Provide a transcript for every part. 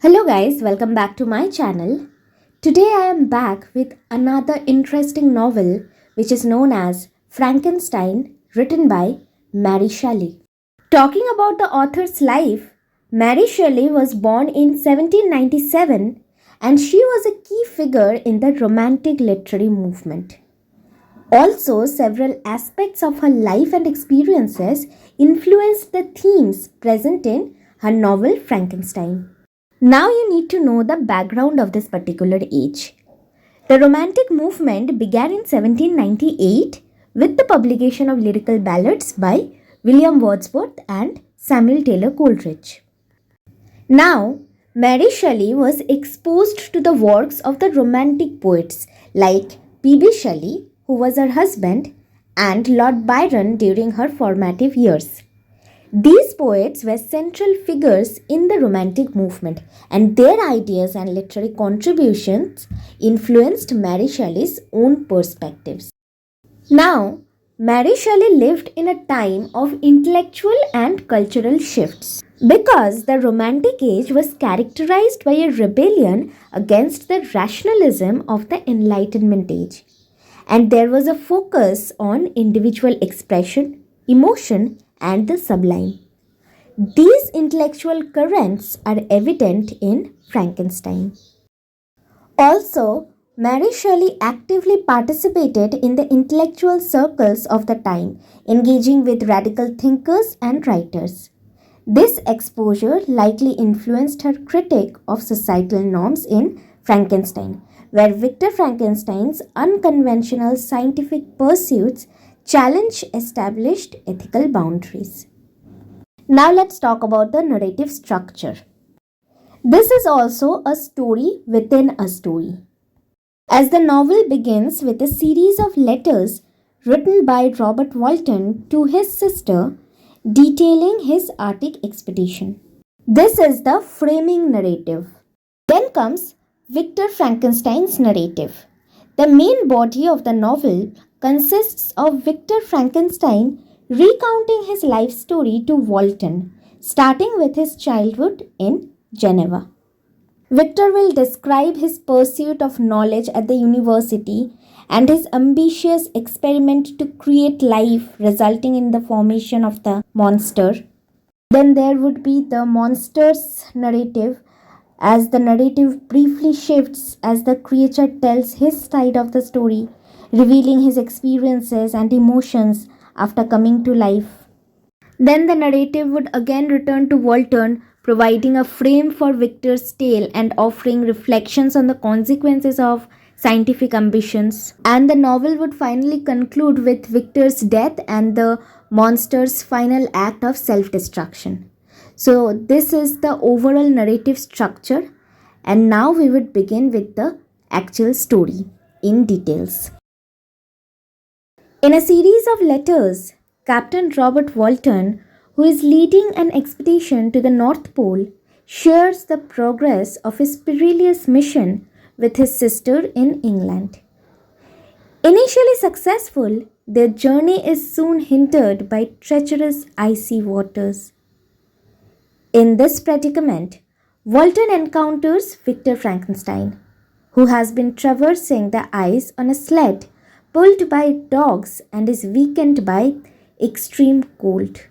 Hello guys, welcome back to my channel. Today I am back with another interesting novel which is known as Frankenstein, written by Mary Shelley. Talking about the author's life, Mary Shelley was born in 1797 and she was a key figure in the Romantic literary movement. Also, several aspects of her life and experiences influenced the themes present in her novel Frankenstein. Now you need to know the background of this particular age. The Romantic movement began in 1798 with the publication of lyrical ballads by William Wordsworth and Samuel Taylor Coleridge. Now, Mary Shelley was exposed to the works of the Romantic poets like P.B. Shelley, who was her husband, and Lord Byron during her formative years. These poets were central figures in the Romantic movement, and their ideas and literary contributions influenced Mary Shelley's own perspectives. Now, Mary Shelley lived in a time of intellectual and cultural shifts because the Romantic age was characterized by a rebellion against the rationalism of the Enlightenment age, and there was a focus on individual expression, emotion, and the sublime. These intellectual currents are evident in Frankenstein. Also, Mary Shelley actively participated in the intellectual circles of the time, engaging with radical thinkers and writers. This exposure likely influenced her critique of societal norms in Frankenstein, where Victor Frankenstein's unconventional scientific pursuits challenge established ethical boundaries. Now let's talk about the narrative structure. This is also a story within a story, as the novel begins with a series of letters written by Robert Walton to his sister detailing his Arctic expedition. This is the framing narrative. Then comes Victor Frankenstein's narrative. The main body of the novel consists of Victor Frankenstein recounting his life story to Walton, starting with his childhood in Geneva. Victor will describe his pursuit of knowledge at the university and his ambitious experiment to create life, resulting in the formation of the monster. Then there would be the monster's narrative, as the narrative briefly shifts as the creature tells his side of the story, revealing his experiences and emotions after coming to life. Then the narrative would again return to Walton, providing a frame for Victor's tale and offering reflections on the consequences of scientific ambitions. And the novel would finally conclude with Victor's death and the monster's final act of self-destruction. So this is the overall narrative structure, and now we would begin with the actual story in details. In a series of letters, Captain Robert Walton, who is leading an expedition to the North Pole, shares the progress of his perilous mission with his sister in England. Initially successful, their journey is soon hindered by treacherous icy waters. In this predicament, Walton encounters Victor Frankenstein, who has been traversing the ice on a sled pulled by dogs and is weakened by extreme cold.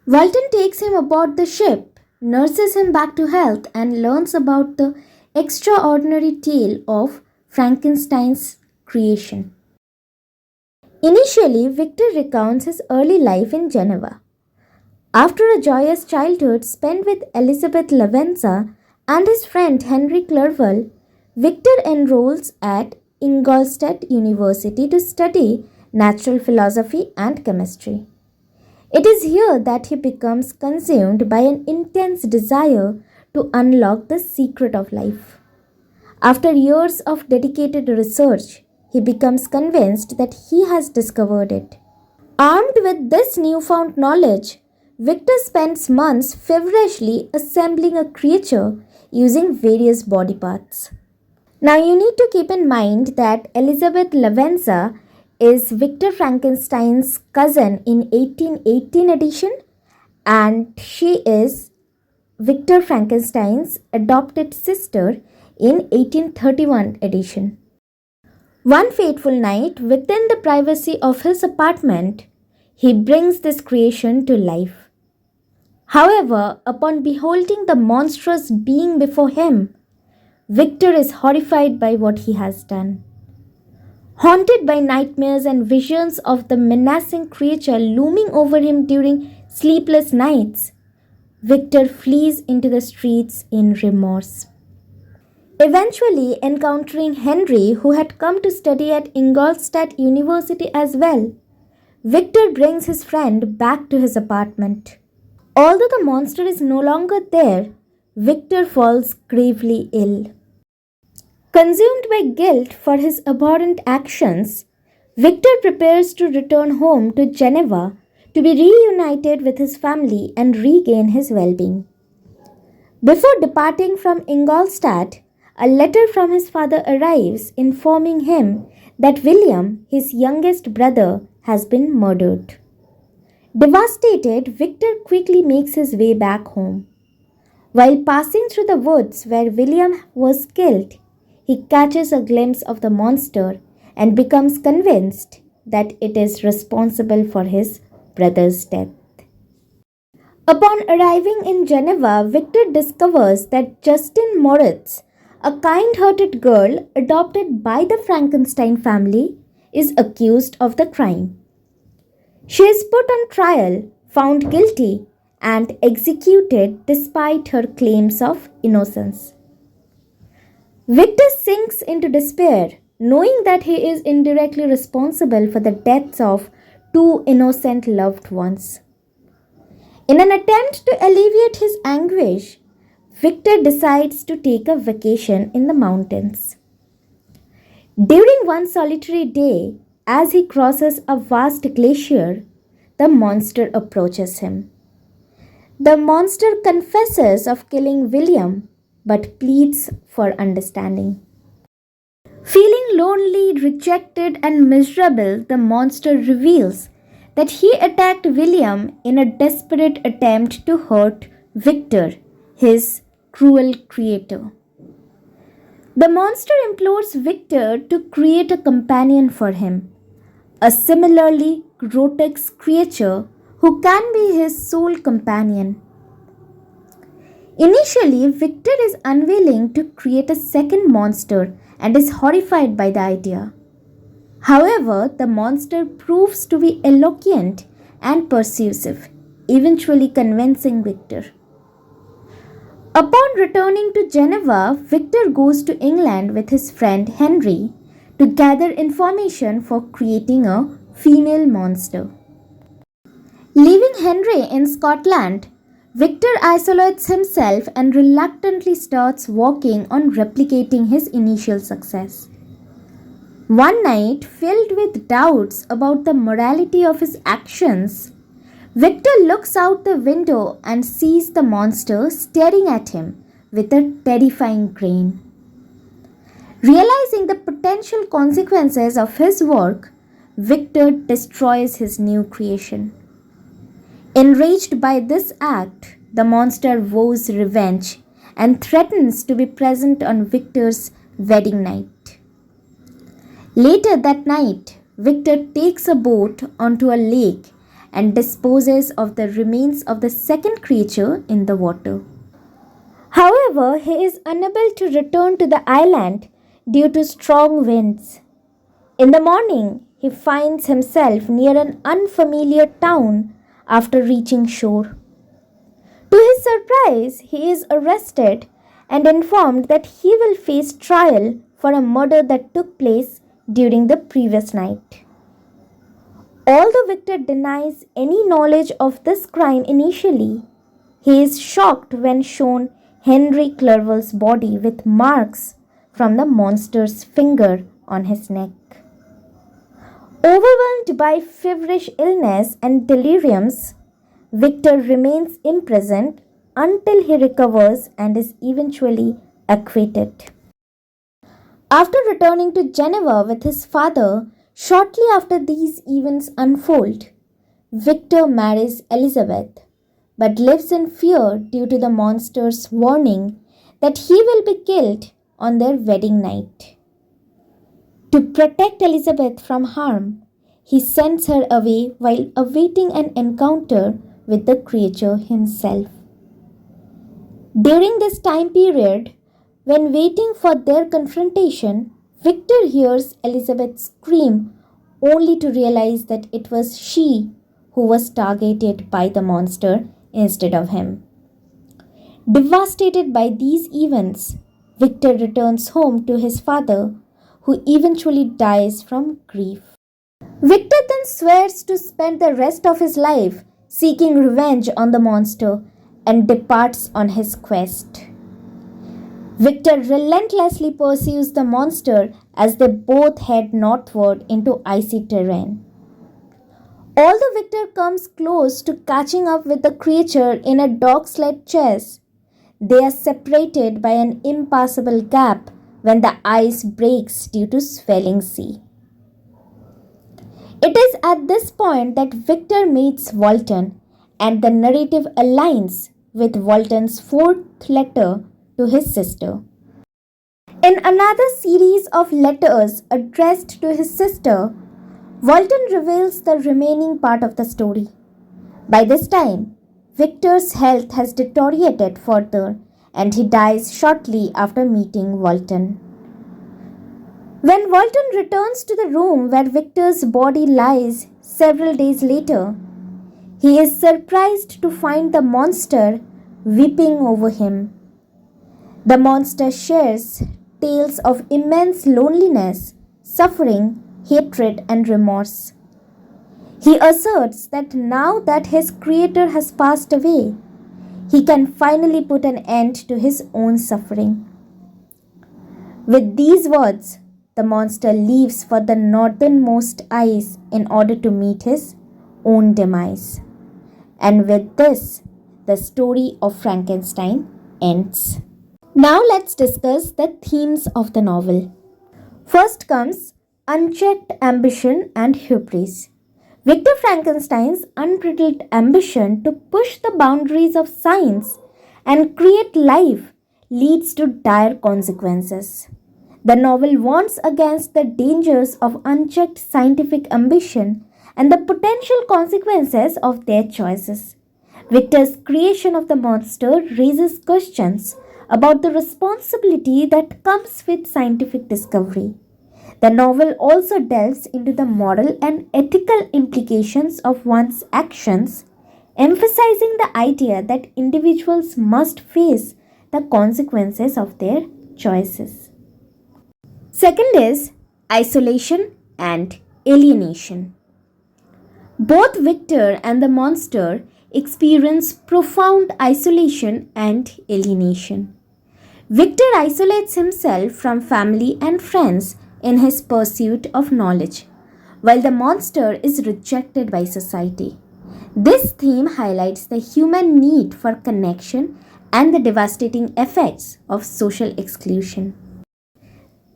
Walton takes him aboard the ship, nurses him back to health, and learns about the extraordinary tale of Frankenstein's creation. Initially, Victor recounts his early life in Geneva. After a joyous childhood spent with Elizabeth Lavenza and his friend Henry Clerval, Victor enrolls at Ingolstadt University to study natural philosophy and chemistry. It is here that he becomes consumed by an intense desire to unlock the secret of life. After years of dedicated research, he becomes convinced that he has discovered it. Armed with this newfound knowledge, Victor spends months feverishly assembling a creature using various body parts. Now you need to keep in mind that Elizabeth Lavenza is Victor Frankenstein's cousin in 1818 edition, and she is Victor Frankenstein's adopted sister in 1831 edition. One fateful night, within the privacy of his apartment, he brings this creation to life. However, upon beholding the monstrous being before him, Victor is horrified by what he has done. Haunted by nightmares and visions of the menacing creature looming over him during sleepless nights, Victor flees into the streets in remorse. Eventually encountering Henry, who had come to study at Ingolstadt University as well, Victor brings his friend back to his apartment. Although the monster is no longer there, Victor falls gravely ill. Consumed by guilt for his abhorrent actions, Victor prepares to return home to Geneva to be reunited with his family and regain his well-being. Before departing from Ingolstadt, a letter from his father arrives informing him that William, his youngest brother, has been murdered. Devastated, Victor quickly makes his way back home. While passing through the woods where William was killed, he catches a glimpse of the monster and becomes convinced that it is responsible for his brother's death. Upon arriving in Geneva, Victor discovers that Justine Moritz, a kind-hearted girl adopted by the Frankenstein family, is accused of the crime. She is put on trial, found guilty, and executed despite her claims of innocence. Victor sinks into despair, knowing that he is indirectly responsible for the deaths of two innocent loved ones. In an attempt to alleviate his anguish, Victor decides to take a vacation in the mountains. During one solitary day, as he crosses a vast glacier, the monster approaches him. The monster confesses of killing William, but pleads for understanding. Feeling lonely, rejected, and miserable, the monster reveals that he attacked William in a desperate attempt to hurt Victor, his cruel creator. The monster implores Victor to create a companion for him, a similarly grotesque creature who can be his sole companion. Initially, Victor is unwilling to create a second monster and is horrified by the idea. However, the monster proves to be eloquent and persuasive, eventually convincing Victor. Upon returning to Geneva, Victor goes to England with his friend Henry to gather information for creating a female monster. Leaving Henry in Scotland, Victor isolates himself and reluctantly starts working on replicating his initial success. One night, filled with doubts about the morality of his actions, Victor looks out the window and sees the monster staring at him with a terrifying grin. Realizing the potential consequences of his work, Victor destroys his new creation. Enraged by this act, the monster vows revenge and threatens to be present on Victor's wedding night. Later that night, Victor takes a boat onto a lake and disposes of the remains of the second creature in the water. However, he is unable to return to the island due to strong winds. In the morning, he finds himself near an unfamiliar town after reaching shore. To his surprise, he is arrested and informed that he will face trial for a murder that took place during the previous night. Although Victor denies any knowledge of this crime initially, he is shocked when shown Henry Clerval's body with marks from the monster's finger on his neck. Overwhelmed by feverish illness and deliriums, Victor remains imprisoned until he recovers and is eventually acquitted. After returning to Geneva with his father, shortly after these events unfold, Victor marries Elizabeth, but lives in fear due to the monster's warning that he will be killed on their wedding night. To protect Elizabeth from harm, he sends her away while awaiting an encounter with the creature himself. During this time period, when waiting for their confrontation, Victor hears Elizabeth scream only to realize that it was she who was targeted by the monster instead of him. Devastated by these events, Victor returns home to his father, who eventually dies from grief. Victor then swears to spend the rest of his life seeking revenge on the monster and departs on his quest. Victor relentlessly pursues the monster as they both head northward into icy terrain. Although Victor comes close to catching up with the creature in a dog sled chase, they are separated by an impassable gap when the ice breaks due to swelling sea. It is at this point that Victor meets Walton and the narrative aligns with Walton's fourth letter to his sister. In another series of letters addressed to his sister, Walton reveals the remaining part of the story. By this time, Victor's health has deteriorated further and he dies shortly after meeting Walton. When Walton returns to the room where Victor's body lies several days later, he is surprised to find the monster weeping over him. The monster shares tales of immense loneliness, suffering, hatred, and remorse. He asserts that now that his creator has passed away, he can finally put an end to his own suffering. With these words, the monster leaves for the northernmost ice in order to meet his own demise. And with this, the story of Frankenstein ends. Now let's discuss the themes of the novel. First comes unchecked ambition and hubris. Victor Frankenstein's unbridled ambition to push the boundaries of science and create life leads to dire consequences. The novel warns against the dangers of unchecked scientific ambition and the potential consequences of their choices. Victor's creation of the monster raises questions about the responsibility that comes with scientific discovery. The novel also delves into the moral and ethical implications of one's actions, emphasizing the idea that individuals must face the consequences of their choices. Second is isolation and alienation. Both Victor and the monster experience profound isolation and alienation. Victor isolates himself from family and friends in his pursuit of knowledge, while the monster is rejected by society. This theme highlights the human need for connection and the devastating effects of social exclusion.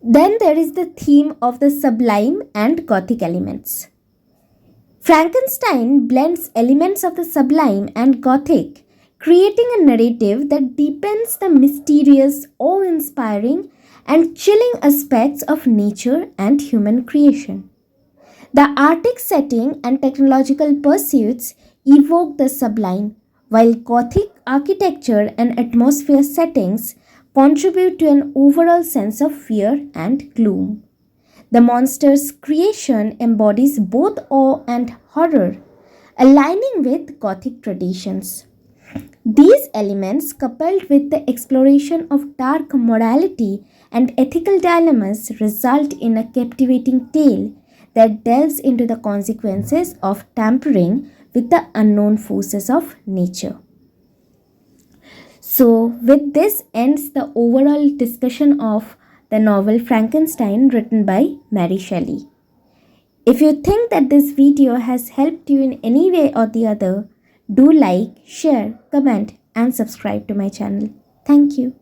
Then there is the theme of the sublime and gothic elements. Frankenstein blends elements of the sublime and gothic, creating a narrative that deepens the mysterious, awe-inspiring, and chilling aspects of nature and human creation. The Arctic setting and technological pursuits evoke the sublime, while Gothic architecture and atmosphere settings contribute to an overall sense of fear and gloom. The monster's creation embodies both awe and horror, aligning with Gothic traditions. These elements, coupled with the exploration of dark morality and ethical dilemmas, result in a captivating tale that delves into the consequences of tampering with the unknown forces of nature. So, with this ends the overall discussion of the novel Frankenstein written by Mary Shelley. If you think that this video has helped you in any way or the other, do like, share, comment and subscribe to my channel. Thank you.